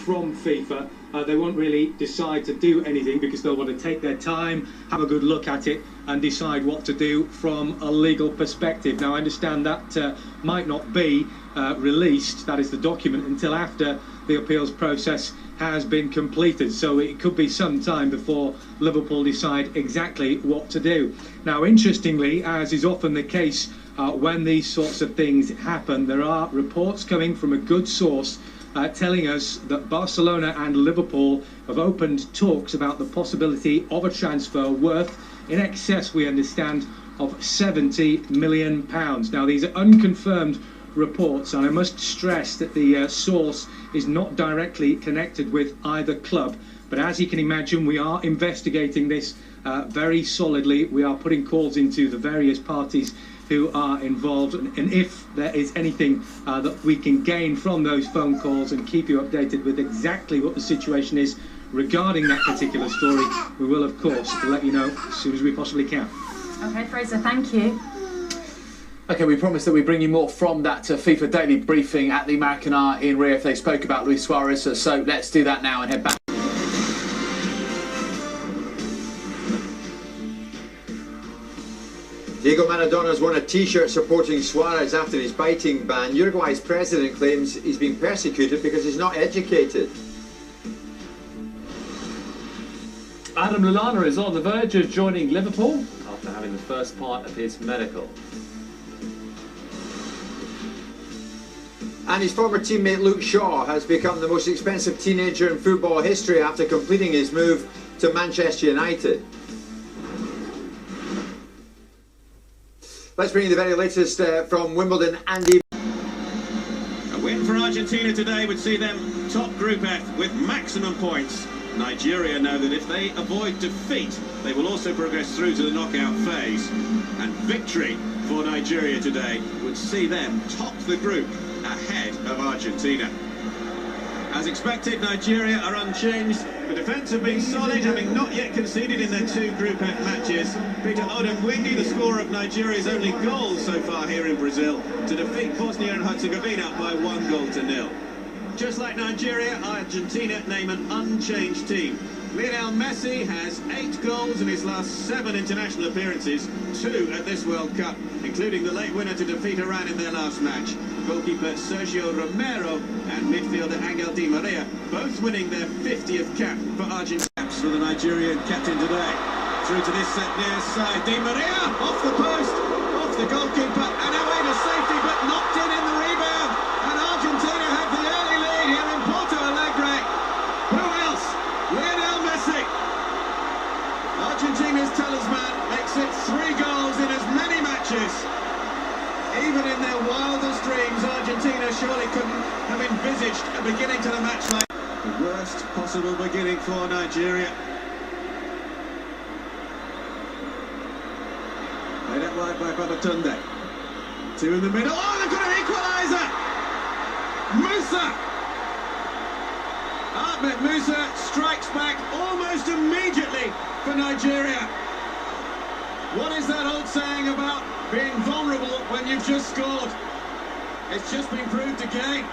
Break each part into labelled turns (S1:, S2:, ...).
S1: from FIFA. They won't really decide to do anything because they'll want to take their time, have a good look at it and decide what to do from a legal perspective. Now I understand that might not be released, that is the document, until after the appeals process has been completed, so it could be some time before Liverpool decide exactly what to do. Now interestingly, as is often the case when these sorts of things happen, there are reports coming from a good source telling us that Barcelona and Liverpool have opened talks about the possibility of a transfer worth in excess, we understand, of £70 million. Now these are unconfirmed reports, and I must stress that the source is not directly connected with either club, but as you can imagine, we are investigating this very solidly. We are putting calls into the various parties who are involved, and if there is anything that we can gain from those phone calls and keep you updated with exactly what the situation is regarding that particular story, we will of course let you know as soon as we possibly can.
S2: Okay, Fraser, thank you.
S3: Okay, we promised that we bring you more from that FIFA daily briefing at the Maracanã in Rio. They spoke about Luis Suarez, so let's do that now and head back.
S4: Diego Maradona's won a T-shirt supporting Suarez after his biting ban. Uruguay's president claims he's being persecuted because he's not educated.
S5: Adam Lallana is on the verge of joining Liverpool after having the first part of his medical.
S4: And his former teammate Luke Shaw has become the most expensive teenager in football history after completing his move to Manchester United. Let's bring you the very latest from Wimbledon. Andy.
S6: A win for Argentina today would see them top Group F with maximum points. Nigeria know that if they avoid defeat, they will also progress through to the knockout phase. And victory for Nigeria today would see them top the group ahead of Argentina. As expected, Nigeria are unchanged. The defence have been solid, having not yet conceded in their two Group F matches. Peter Odemwingie, the scorer of Nigeria's only goal so far here in Brazil, to defeat Bosnia and Herzegovina by 1-0. Just like Nigeria, Argentina name an unchanged team. Lionel Messi has 8 goals in his last 7 international appearances, 2 at this World Cup, including the late winner to defeat Iran in their last match. Goalkeeper Sergio Romero and midfielder Angel Di Maria both winning their 50th cap for Argentina. Caps for the Nigerian captain today. Through to this set near side. Di Maria off the post, off the goalkeeper and away to safety, but knocked in the rebound. And Argentina have the early lead here in Porto Alegre. Who else? Lionel Messi. Argentina's talisman makes it 3 goals in as many matches. Even in their wildest dreams, Argentina surely couldn't have envisaged a beginning to the match like the worst possible beginning for Nigeria. Played out wide by Babatunde. 2 in the middle. Oh, they've got an equaliser! Musa! Ahmed Musa strikes back almost immediately for Nigeria. What is that old saying about being vulnerable when you've just scored? It's just been proved again.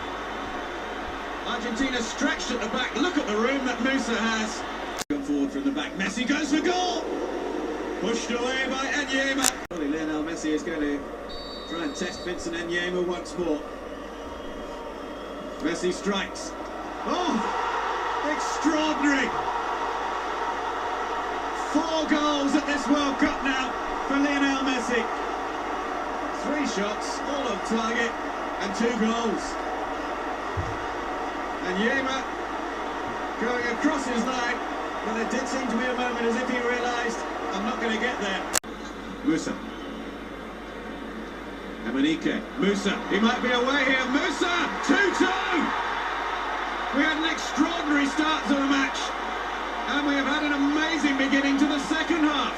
S6: Argentina stretched at the back. Look at the room that Musa has. Come forward from the back. Messi goes for goal. Pushed away by Enyema. Lionel Messi is going to try and test Vincent Enyema once more. Messi strikes. Oh, extraordinary. 4 goals at this World Cup now for Lionel Messi. 3 shots, all on target, and 2 goals. And Yema going across his line, but there did seem to be a moment as if he realised, I'm not going to get there. Musa. Emenike. Musa. He might be away here. Musa! 2-2! We had an extraordinary start to the match. And we have had an amazing beginning to the second half.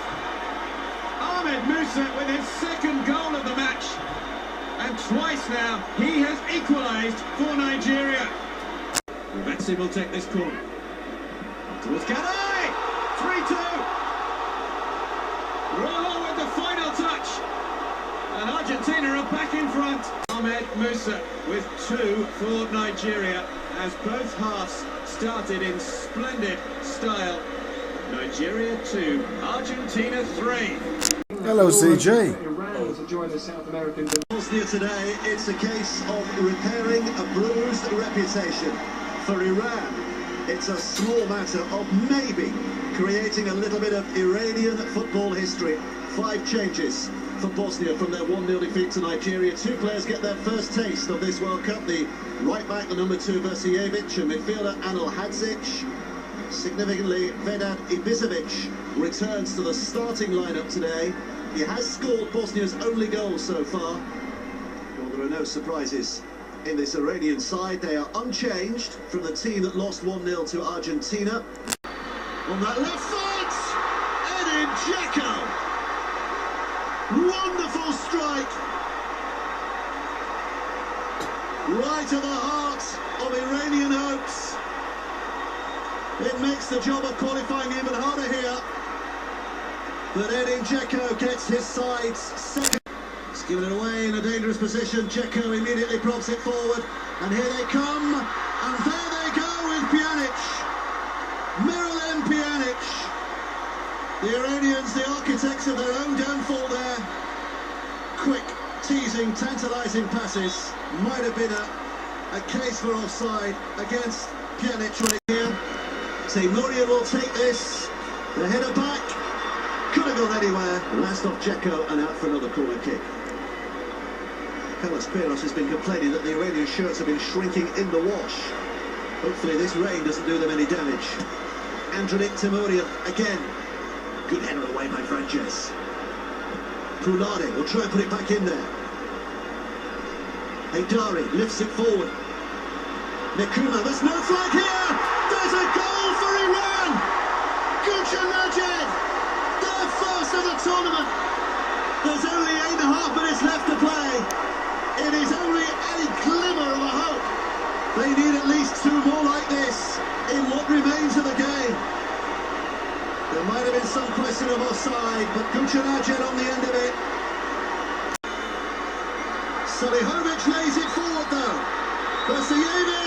S6: Ahmed Musa with his 2nd goal of the match. And twice now, he has equalised for Nigeria. Messi will take this corner. Towards Ganai! 3-2! Rojo with the final touch. And Argentina are back in front. Ahmed Musa with 2 for Nigeria. as both halves started in splendid style. Nigeria 2, Argentina 3.
S7: Hello, CJ.
S1: Iran to join the South American.
S8: Bosnia today, it's a case of repairing a bruised reputation. For Iran, it's a small matter of maybe creating a little bit of Iranian football history. 5 changes for Bosnia from their 1-0 defeat to Nigeria. 2 players get their first taste of this World Cup. The right back, the number 2, Versijevic, and midfielder Anel Hadzic. Significantly, Vedat Ibisevic returns to the starting lineup today. He has scored Bosnia's only goal so far. Well, there are no surprises in this Iranian side. They are unchanged from the team that lost 1-0 to Argentina. On that left foot, Edin Dzeko. Wonderful strike. Right at the heart of Iranian hopes. It makes the job of qualifying even harder here. But Edin Dzeko gets his side's second. He's given it away in a dangerous position. Dzeko immediately props it forward. And here they come. And there they go with Pjanic. Miralem Pjanic. The Iranians, the architects of their own downfall there. Quick, teasing, tantalising passes. Might have been a case for offside against Pjanic right here. Teymourian will take this. The header back. Could have gone anywhere. Last off Dzeko and out for another corner kick. Carlos Queiroz has been complaining that the Iranian shirts have been shrinking in the wash. Hopefully this rain doesn't do them any damage. Andranik Teymourian again. Good header away by Frances. Poulade will try and put it back in there. Heydari lifts it forward. Nekuma, there's no flag here! There's a goal for Iran! Guchanajed, their first of the tournament. There's only 8.5 minutes left to play. It is only a glimmer of a hope. They need at least 2 more like this in what remains of the game. There might have been some question of offside, but Guchanajed on the end of it. Salihovic lays it forward though. Versijevic!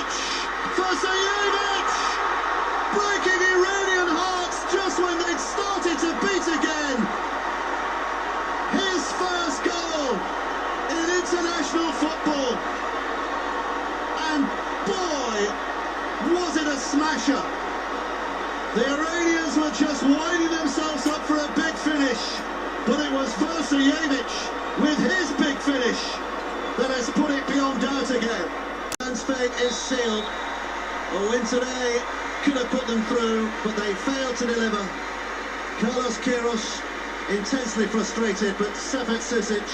S8: Breaking Iranian hearts just when they'd started to beat again. His first goal in international football. And boy, was it a smasher. The Iranians were just winding themselves up for a big finish. But it was Versijevic with his big finish that has put it beyond doubt again. Iran's fate is sealed. A win today could have put them through, but they failed to deliver. Carlos Queiroz intensely frustrated, but Sefet Sisic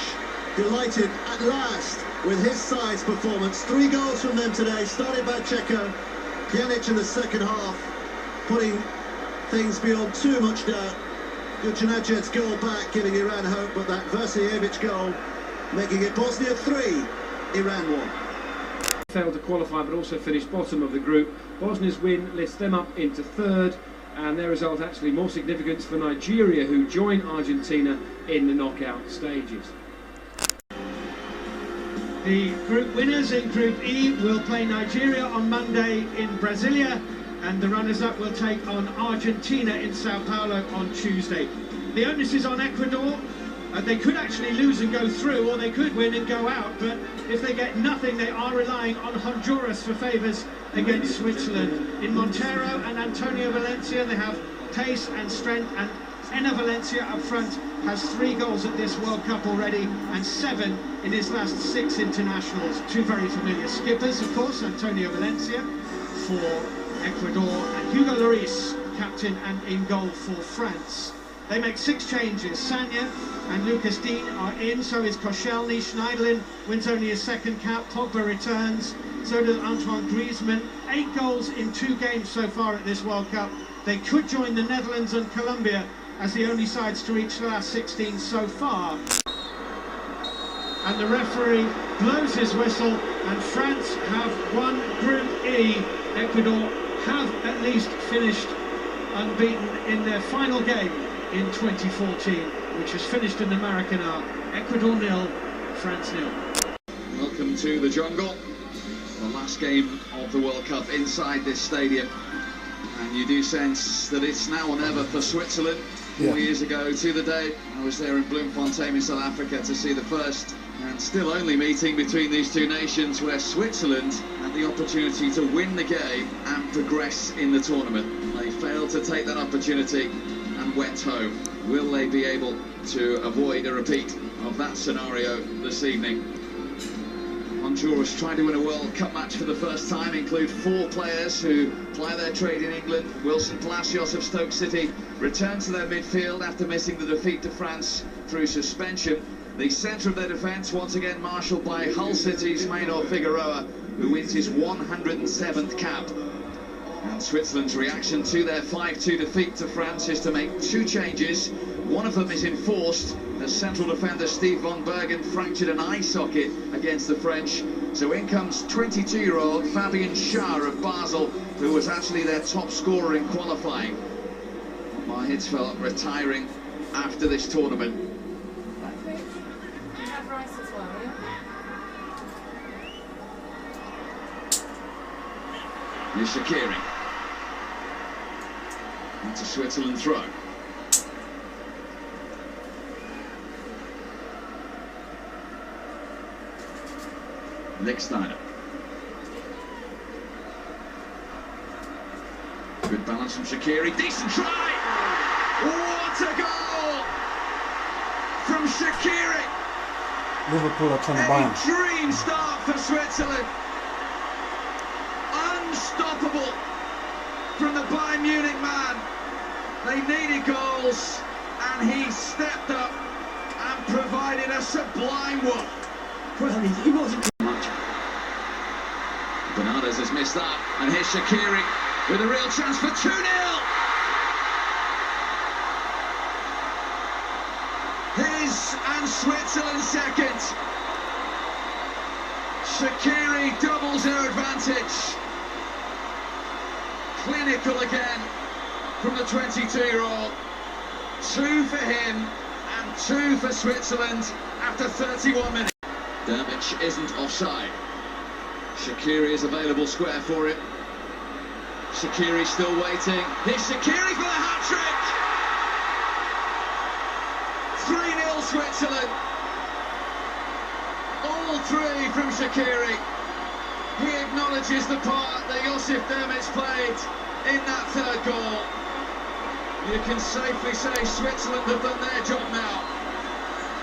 S8: delighted at last with his side's performance. 3 goals from them today, started by Dzeko. Pjanic in the second half, putting things beyond too much doubt. Guchanajed's goal back, giving Iran hope, but that Versijevic goal making it Bosnia 3, Iran 1.
S9: Failed to qualify but also finished bottom of the group. Bosnia's win lifts them up into 3rd, and their result actually more significance for Nigeria, who join Argentina in the knockout stages.
S1: The group winners in Group E will play Nigeria on Monday in Brasilia, and the runners-up will take on Argentina in Sao Paulo on Tuesday. The onus is on Ecuador. They could actually lose and go through, or they could win and go out, but if they get nothing, they are relying on Honduras for favours against Switzerland. In Montero and Antonio Valencia, they have pace and strength, and Enner Valencia up front has 3 goals at this World Cup already, and 7 in his last 6 internationals. 2 very familiar skippers, of course, Antonio Valencia for Ecuador, and Hugo Lloris, captain and in goal for France. They make 6 changes. Sagna and Lucas Digne are in, so is Koscielny. Schneiderlin wins only his 2nd cap. Pogba returns, so does Antoine Griezmann. 8 goals in 2 games so far at this World Cup. They could join the Netherlands and Colombia as the only sides to reach the last 16 so far. And the referee blows his whistle, and France have won Group E. Ecuador have at least finished unbeaten in their final game in 2014, which was finished in the Maracanã. Ecuador 0, France 0.
S10: Welcome to the jungle. The last game of the World Cup inside this stadium, and you do sense that it's now or never for Switzerland. 4 years ago to the day, I was there in Bloemfontein in South Africa to see the first and still only meeting between these two nations, where Switzerland had the opportunity to win the game and progress in the tournament. They failed to take that opportunity and went home. Will they be able to avoid a repeat of that scenario this evening? Honduras trying to win a World Cup match for the first time, include 4 players who ply their trade in England. Wilson Palacios of Stoke City returned to their midfield after missing the defeat to France through suspension. The centre of their defence once again marshalled by Hull City's Maynor Figueroa, who wins his 107th cap. And Switzerland's reaction to their 5-2 defeat to France is to make 2 changes. One of them is enforced, as central defender Steve von Bergen fractured an eye socket against the French. So in comes 22-year-old Fabian Schär of Basel, who was actually their top scorer in qualifying. Otmar Hitzfeld retiring after this tournament. Here's Shaqiri. That's a Switzerland throw. Lichtsteiner. Good balance from Shaqiri. Decent try! What a goal from Shaqiri!
S7: Liverpool are trying to buy him.
S10: A dream start for Switzerland. Unstoppable from the Bayern Munich man. They needed goals, and he stepped up and provided a sublime one.
S9: Well, he wasn't
S10: much. Bernardes has missed that, and here's Shaqiri with a real chance for 2-0. His and Switzerland's second. Shaqiri doubles their advantage. Clinical again from the 22-year-old. 2 for him and 2 for Switzerland after 31 minutes. Dermich isn't offside. Shaqiri is available square for it. Shaqiri still waiting. Here's Shaqiri for the hat-trick! 3-0 Switzerland. All 3 from Shaqiri. He acknowledges the part that Josip Dermich played in that 3rd goal. You can safely say Switzerland have done their job now.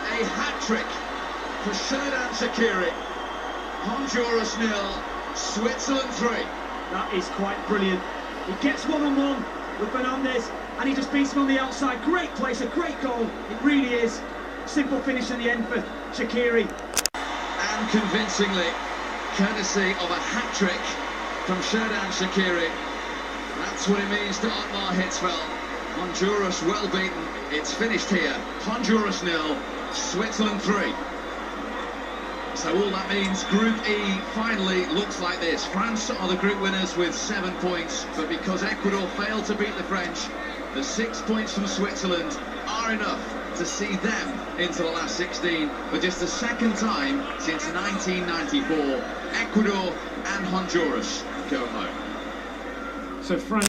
S10: A hat-trick for Xherdan Shaqiri. Honduras 0, Switzerland 3.
S9: That is quite brilliant. He gets one-on-one with Bernardes, and he just beats him on the outside. Great place, a great goal. It really is. Simple finish in the end for Shaqiri.
S10: And convincingly, courtesy of a hat-trick from Xherdan Shaqiri. That's what it means to Otmar Hitzfeld. Honduras well beaten. It's finished here. Honduras 0, Switzerland 3. So all that means Group E finally looks like this. France are the group winners with 7 points, but because Ecuador failed to beat the French, the 6 points from Switzerland are enough to see them into the last 16 for just the 2nd time since 1994. Ecuador and Honduras go home.
S9: So France